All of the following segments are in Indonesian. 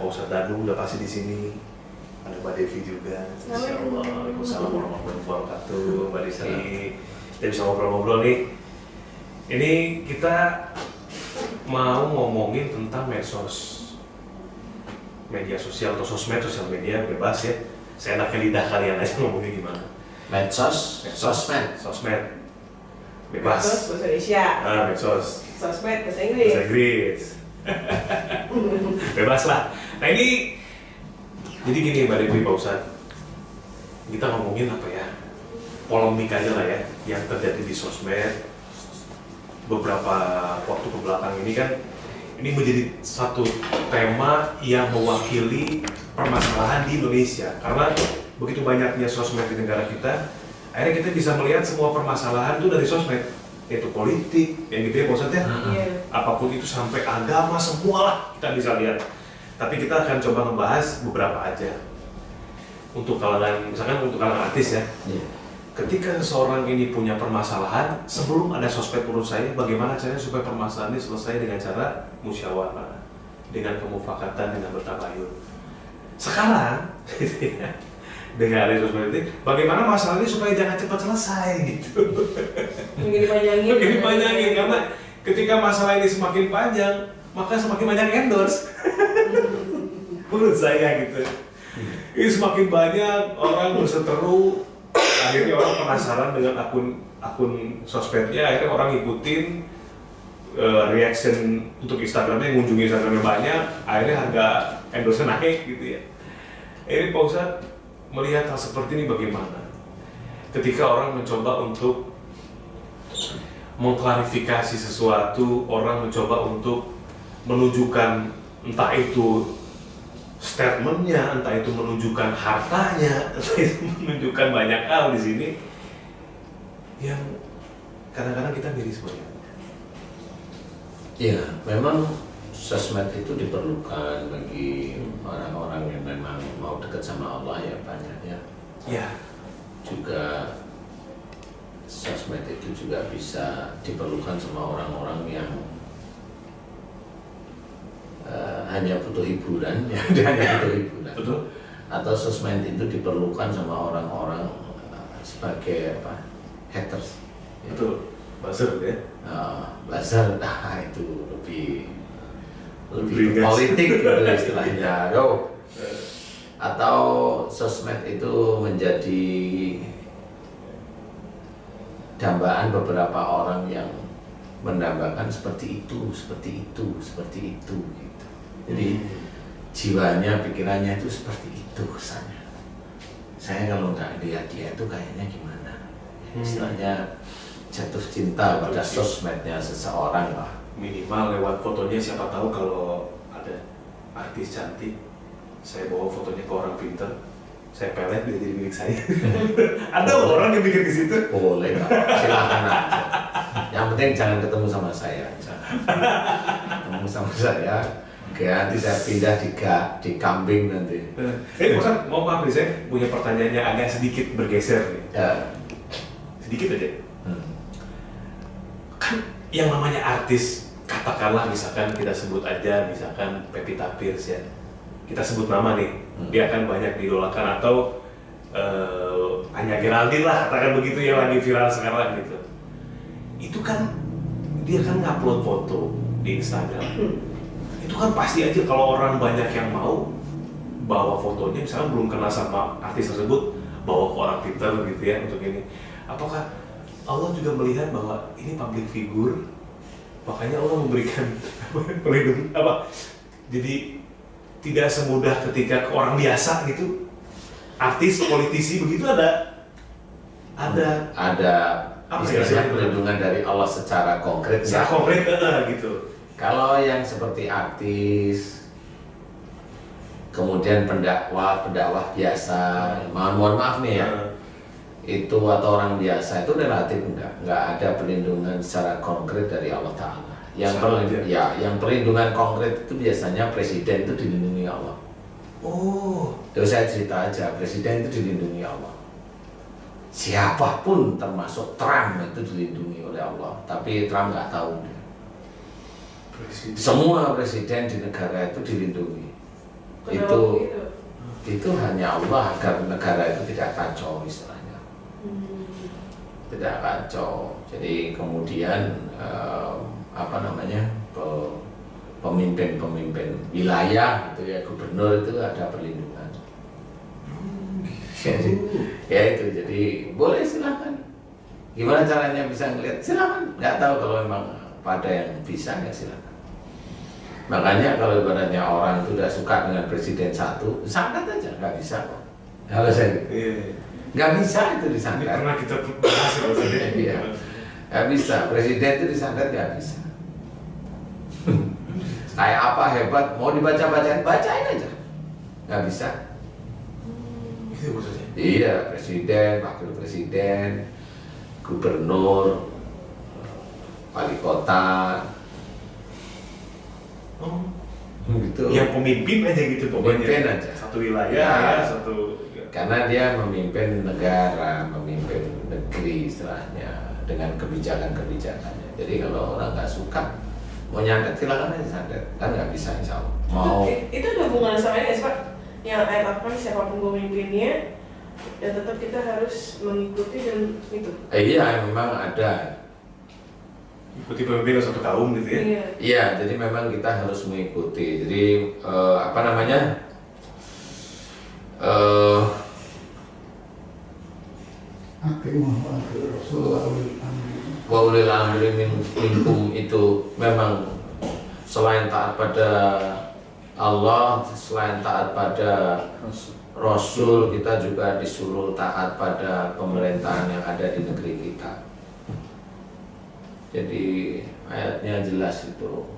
Pak Ustadz Danu udah pasti di sini. Ada Mbak Devi juga. Insyaallah. Waalaikumsalam warahmatullahi wabarakatuh. Mbak Devi, kita bisa ngobrol-ngobrol nih. Ini kita mau ngomongin tentang medsos, media sosial atau sosmed, sosial media bebas ya. Saya enaknya lidah kalian aja ngomongnya gimana. Medsos, sosmed, bebas. Medsos bahasa Indonesia. Medsos. Sosmed bahasa Inggris. Bahasa Inggris. Bebas lah. Nah ini, jadi gini Mbak Devi, Pak Ustadz, kita ngomongin apa ya, polemik aja lah ya, yang terjadi di sosmed beberapa waktu kebelakang ini kan, ini menjadi satu tema yang mewakili permasalahan di Indonesia. Karena begitu banyaknya sosmed di negara kita, akhirnya kita bisa melihat semua permasalahan itu dari sosmed, yaitu politik, yang gitu ya Pak Ustadz ya. Apapun itu sampai agama, semua lah kita bisa lihat. Tapi kita akan coba ngebahas beberapa aja. Untuk kalangan, misalkan untuk kalangan artis ya. Ketika seseorang ini punya permasalahan, sebelum ada sosmed menurut saya, bagaimana caranya supaya permasalahan ini selesai dengan cara musyawarah, dengan kemufakatan, dengan bertabayun. Sekarang, dengan ada sosmed ini, bagaimana masalah ini supaya jangan cepat selesai gitu. Mungkin dipanjangin. Karena ketika masalah ini semakin panjang, maka semakin banyak endorse. Menurut saya gitu. Ini semakin banyak orang berseteru, akhirnya orang penasaran dengan akun sosmednya, akhirnya orang ikutin reaction untuk Instagramnya, mengunjungi Instagramnya banyak, akhirnya harga endorse naik gitu ya. Ini Pak Ustadz melihat hal seperti ini bagaimana? Ketika orang mencoba untuk mengklarifikasi sesuatu, orang mencoba untuk menunjukkan entah itu statementnya, entah itu menunjukkan hartanya, entah itu menunjukkan banyak hal di sini yang kadang-kadang kita miris banget. Ya, memang sosmed itu diperlukan bagi orang-orang yang memang mau dekat sama Allah ya, banyak ya. Ya. Juga sosmed itu juga bisa diperlukan sama orang-orang yang hanya butuh hiburan, ya, hanya butuh hiburan. Betul. Atau sosmed itu diperlukan sama orang-orang sebagai apa? Haters. Betul. Buzzer ya. Buzzer, itu lebih politik gitu istilahnya. Atau sosmed itu menjadi dambaan beberapa orang yang mendambakan seperti itu gitu. Jadi jiwanya, pikirannya itu seperti itu kesannya. Saya kalau nggak lihat dia itu kayaknya gimana? Istilahnya jatuh cinta pada sosmednya seseorang lah. Minimal lewat fotonya, siapa tahu kalau ada artis cantik, saya bawa fotonya ke orang pinter, saya pelet dia jadi milik saya. Ada orang yang mikir ke situ? Boleh, silakan aja. Yang penting jangan ketemu sama saya. Ketemu sama saya, nanti saya pindah di kambing nanti. Bosan, mau maaf nih, saya punya pertanyaannya agak sedikit bergeser nih. Sedikit aja. Kan yang namanya artis, katakanlah misalkan kita sebut aja, misalkan Pevita Pierce ya. Kita sebut nama nih, dia akan banyak diidolakan, atau Anya Geraldine lah, katakan begitu, yang lagi viral sekarang gitu. Itu kan dia kan ngupload foto di Instagram. Itu kan pasti aja kalau orang banyak yang mau bawa fotonya, misalnya belum kenal sama artis tersebut, bawa ke orang Twitter gitu ya untuk ini. Apakah Allah juga melihat bahwa ini public figure, makanya Allah memberikan pelindung apa? Jadi tidak semudah ketika ke orang biasa gitu, artis, politisi begitu ada istilahnya perlindungan dari Allah secara konkret. Secara konkret gitu. Kalau yang seperti artis, kemudian pendakwah biasa, mohon maaf nih ya, itu atau orang biasa itu relatif nggak ada perlindungan secara konkret dari Allah Ta'ala. Yang perlindungan konkret itu biasanya presiden itu dilindungi Allah. Terus saya cerita aja, presiden itu dilindungi Allah. Siapapun termasuk Trump itu dilindungi oleh Allah, tapi Trump nggak tahu. Semua presiden di negara itu dilindungi. Kenapa begitu? itu hanya Allah agar negara itu tidak kacau istilahnya. Tidak kacau. Jadi kemudian pemimpin wilayah itu ya, gubernur itu ada perlindungan. Jadi ya itu, jadi boleh silakan. Gimana caranya bisa ngeliat? Silakan. Nggak tahu, kalau memang pada yang bisa ya silakan. Makanya kalau ibaratnya orang itu tidak suka dengan presiden satu, santet aja, nggak bisa kok. Kalau saya nggak bisa itu disantet. Ini pernah kita bahas ya. Iya, nggak bisa. Presiden itu disantet nggak bisa. Kayak apa hebat, mau dibaca-bacain, bacain aja, nggak bisa. Itu maksudnya. Iya, presiden, wakil presiden, gubernur, wali kota. Gitu. Yang pemimpin aja gitu pokoknya. Pemimpin aja. Satu wilayah Ya. ya, satu. Karena dia memimpin negara, memimpin negeri istilahnya dengan kebijakan-kebijakannya. Jadi kalau orang nggak suka, mau nyantet silakan aja santet, kan nggak bisa insya Allah. Mau Itu ada hubungan sama ini, Pak? Yang ayat apa, siapapun pemimpinnya, dan tetap kita harus mengikuti dan itu. iya memang ada. Ikuti pemimpin satu kaum gitu ya. Iya. Iya, jadi memang kita harus mengikuti. Jadi wa ulil amri minkum itu memang selain taat pada Allah, selain taat pada Rasul, kita juga disuruh taat pada pemerintahan yang ada di negeri kita. Jadi ayatnya jelas itu,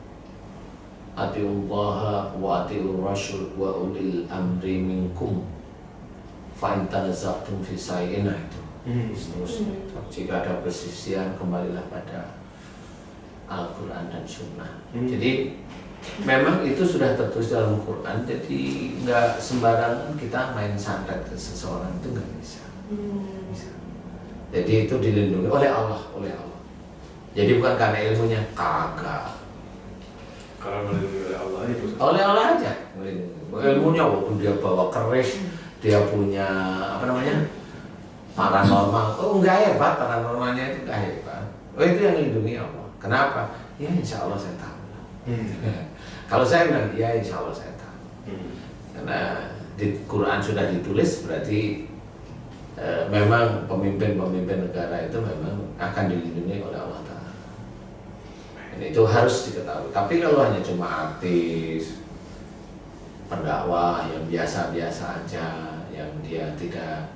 atiullaha wa atiur rasul wa ulil amri minkum fa in tanaza'tum fi shay'in, itu seterusnya. Jika ada persisian, kembalilah pada Al-Quran dan Sunnah. Jadi memang itu sudah tertulis dalam Quran, jadi nggak sembarangan kita main santet ke seseorang, itu nggak bisa. Jadi itu dilindungi oleh Allah. Jadi bukan karena ilmunya, kagak. Kalau melindungi oleh Allah itu. Oleh Allah aja melindungi. Ilmunya walaupun dia bawa keris, dia punya paranormal. Oh enggak hebat, paranormalnya itu enggak hebat. Oh itu yang melindungi Allah. Kenapa? Ya insya Allah saya tahu. Kalau saya bilang ya insya Allah saya tahu. Karena di Quran sudah ditulis, berarti memang pemimpin negara itu memang akan dilindungi oleh Allah Ta'ala. Dan itu harus diketahui. Tapi kalau hanya cuma artis, pendakwah yang biasa-biasa aja, yang dia tidak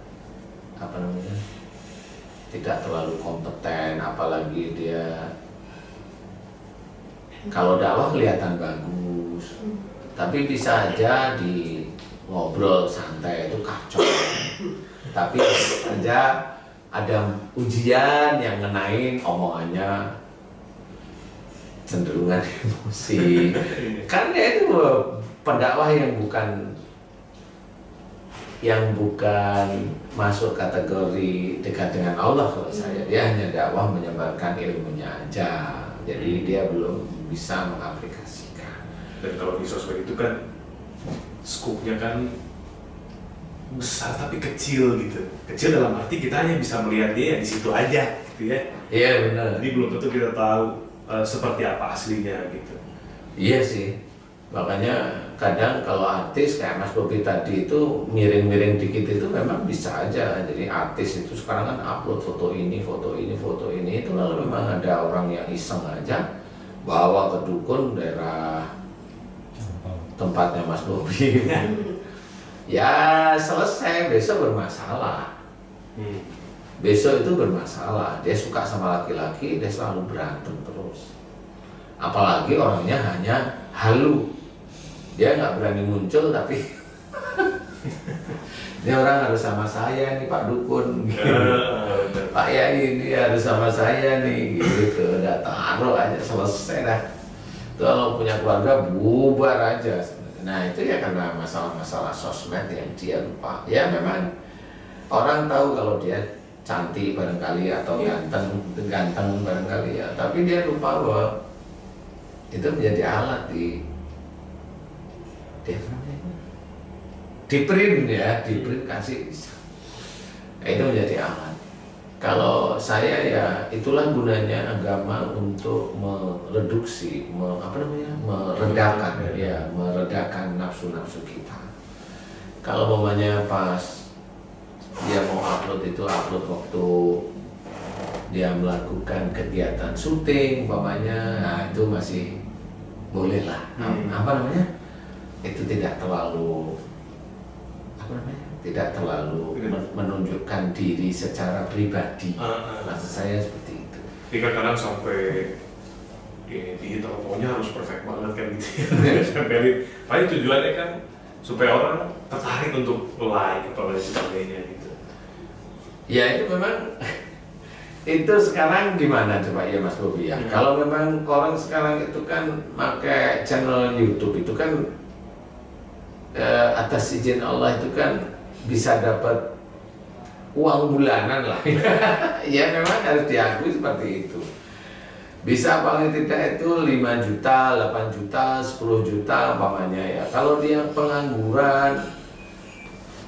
tidak terlalu kompeten, apalagi dia kalau dakwah kelihatan bagus, tapi bisa aja di ngobrol santai itu kacau. Tapi aja ada ujian yang ngenain omongannya cenderungan emosi. Karena itu pendakwah yang bukan masuk kategori dekat dengan Allah. Kalau saya, dia hanya dakwah menyebarkan ilmunya aja, jadi dia belum bisa mengaplikasikan. Dan kalau di sosmed itu kan skupnya kan besar tapi kecil gitu. Kecil dalam arti kita hanya bisa melihat dia di situ aja gitu ya. Iya benar. Jadi belum tentu kita tahu seperti apa aslinya gitu. Iya sih. Makanya kadang kalau artis kayak Mas Bobi tadi itu miring-miring dikit itu memang bisa aja. Jadi artis itu sekarang kan upload foto ini, itu lalu memang ada orang yang iseng aja bawa ke dukun daerah tempatnya Mas Bobi. Ya selesai, besok bermasalah. Besok itu bermasalah. Dia suka sama laki-laki, dia selalu berantem terus. Apalagi orangnya hanya halu. Dia nggak berani muncul, tapi ini orang harus sama saya nih Pak Dukun, Pak Yai ini harus sama saya nih, gitu. Udah taruh aja, selesai dah. Kalau punya keluarga bubar aja. Nah itu ya karena masalah-masalah sosmed yang dia lupa. Ya memang orang tahu kalau dia cantik barangkali atau ganteng barangkali ya, tapi dia lupa bahwa itu menjadi alat di print ya, di print kasih bisa. Itu menjadi alat. Kalau saya ya itulah gunanya agama untuk mereduksi, meredakan ya, meredakan nafsu-nafsu kita. Kalau mamanya pas dia mau upload itu upload waktu dia melakukan kegiatan syuting, mamanya, nah itu masih boleh lah. Itu tidak terlalu tidak terlalu menunjukkan diri secara pribadi. Maksud saya seperti itu. Jadi kadang sampai di teleponnya harus perfect banget kan gitu ya. Sampai paling tujuannya kan supaya orang tertarik untuk like atau lain sebagainya gitu. Ya itu memang itu sekarang gimana coba ya Mas Bobi ya. Kalau memang orang sekarang itu kan pakai channel YouTube itu kan atas izin Allah itu kan bisa dapat uang bulanan lah. Ya memang harus diakui seperti itu. Bisa paling tidak itu 5 juta, 8 juta, 10 juta umpamanya ya. Kalau dia pengangguran,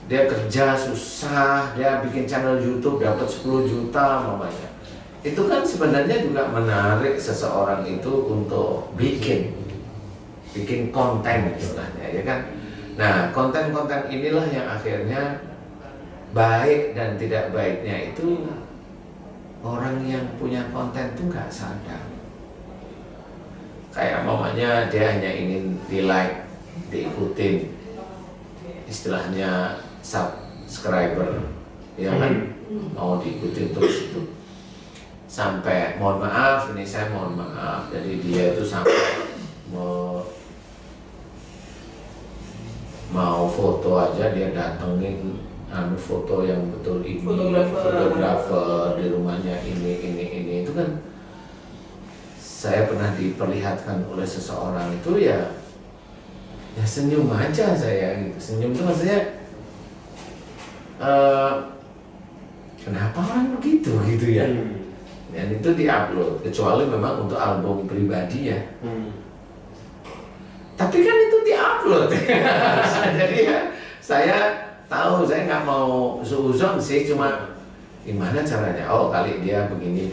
dia kerja susah, dia bikin channel YouTube dapat 10 juta umpamanya. Itu kan sebenarnya juga menarik seseorang itu untuk bikin konten istilahnya ya kan. Nah, konten-konten inilah yang akhirnya baik dan tidak baiknya itu orang yang punya konten itu nggak sadar. Kayak mamanya dia hanya ingin di-like, diikutin, istilahnya subscriber, ya kan, mau diikutin terus itu. Sampai mohon maaf, ini saya mohon maaf, jadi dia itu sampai mau foto aja dia datengin foto yang betul ini, fotografer di rumahnya ini itu kan saya pernah diperlihatkan oleh seseorang itu ya senyum aja saya gitu. Senyum itu maksudnya kenapa orang begitu gitu ya. Dan itu diupload kecuali memang untuk album pribadi ya. Tapi kan itu diupload. Jadi ya saya tahu, saya nggak mau suuzon sih, cuma gimana caranya? Oh kali dia begini.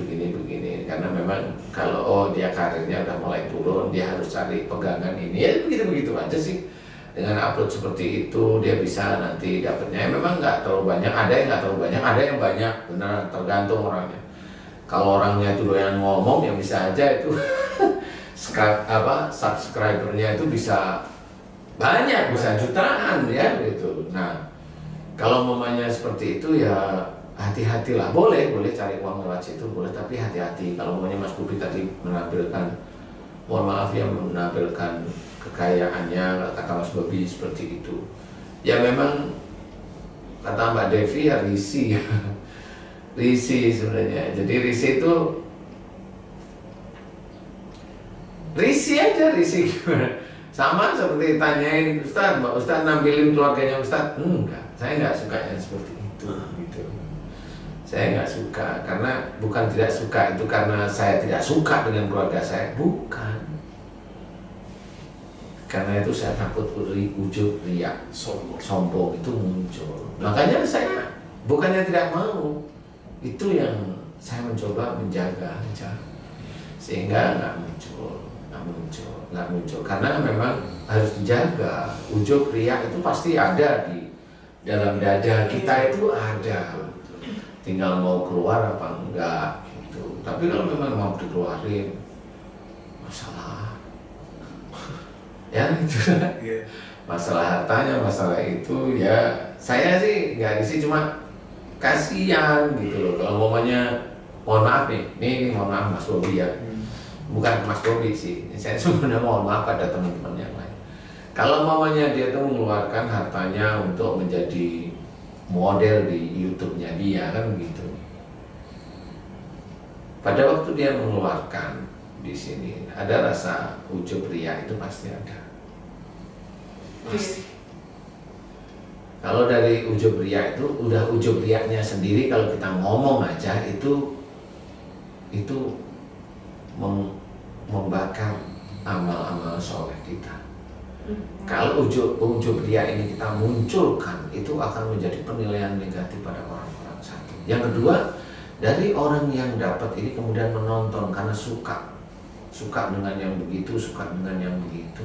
Karena memang kalau dia karirnya udah mulai turun, dia harus cari pegangan ini. Ya begitu aja sih. Dengan upload seperti itu dia bisa nanti dapatnya. Memang nggak terlalu banyak. Ada yang nggak terlalu banyak, ada yang banyak. Benar, tergantung orangnya. Kalau orangnya itu doyan ngomong ya bisa aja itu. Subscribernya itu bisa banyak, bisa jutaan ya gitu. Nah, kalau mamanya seperti itu ya hati-hatilah. Boleh cari uang lewat situ boleh, tapi hati-hati. Kalau mamanya Mas Bobi tadi menampilkan, mohon maaf ya, menampilkan kekayaannya, kata Mas Bobi seperti itu. Ya memang kata Mbak Devi ya risih. Risih sebenarnya. Jadi risih itu risih aja, risih gimana? Sama seperti tanyain Ustadz, Mbak Ustadz nampilin keluarganya Ustadz, enggak, saya nggak suka yang seperti itu, gitu. Saya nggak suka, karena bukan tidak suka itu karena saya tidak suka dengan keluarga saya, bukan. Karena itu saya takut ujub, riak, sombong itu muncul. Makanya saya bukannya tidak mau, itu yang saya mencoba menjaga aja, sehingga nggak muncul. Karena memang harus dijaga. Ujub riak itu pasti ada di dalam dada kita, itu ada, tinggal mau keluar apa enggak gitu. Tapi kalau memang mau dikeluarin, masalah ya itu masalah hartanya, masalah itu ya. Saya sih nggak risih, cuma kasihan gitu loh. Kalau mamanya, mohon maaf nih mohon maaf Mas Bobi ya, bukan Mas Bobi sih, saya sebenarnya mohon maaf pada teman-teman yang lain. Kalau mamanya dia tuh mengeluarkan hartanya untuk menjadi model di YouTube-nya dia kan gitu. Pada waktu dia mengeluarkan di sini ada rasa ujub riya, itu pasti ada. Pasti. Kalau dari ujub riya itu udah ujub riyanya sendiri, kalau kita ngomong aja itu membakar amal-amal soleh kita. Kalau ujub ria ini kita munculkan, itu akan menjadi penilaian negatif pada orang-orang satu. Yang kedua, dari orang yang dapat ini kemudian menonton karena suka dengan yang begitu, suka dengan yang begitu.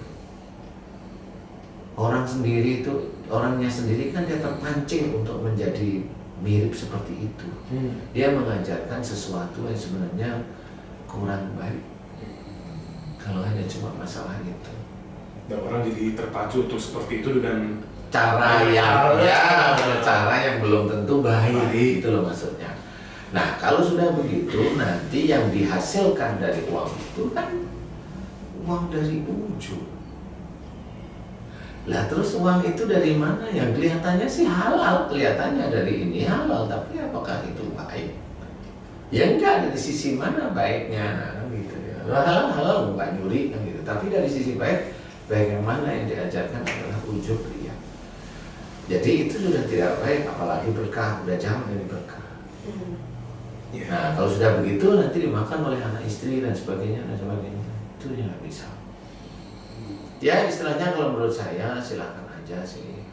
Orangnya sendiri kan dia terpancing untuk menjadi mirip seperti itu. Dia mengajarkan sesuatu yang sebenarnya kurang baik. Kalau hanya cuma masalah itu. Dan orang jadi terpacu untuk seperti itu dengan cara yang belum tentu baik, itu loh maksudnya. Nah, kalau sudah begitu, nanti yang dihasilkan dari uang itu kan uang dari ujub. Lah terus uang itu dari mana? Yang kelihatannya sih halal, kelihatannya dari ini halal, tapi apakah itu baik? Ya enggak, dari sisi mana baiknya gitu ya. Halal enggak nyuri kan gitu. Tapi dari sisi baik yang mana yang diajarkan adalah ujub ria. Jadi itu sudah tidak baik, apalagi berkah, udah jauh dari berkah. Nah, kalau sudah begitu nanti dimakan oleh anak istri dan sebagainya. Itu ya nggak bisa. Ya istilahnya kalau menurut saya silakan aja sih.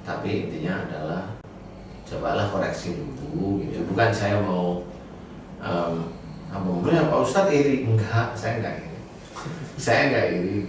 Tapi intinya adalah cobalah koreksi dulu gitu. Bukan saya mau Pak Ustadz iri, enggak, saya enggak iri.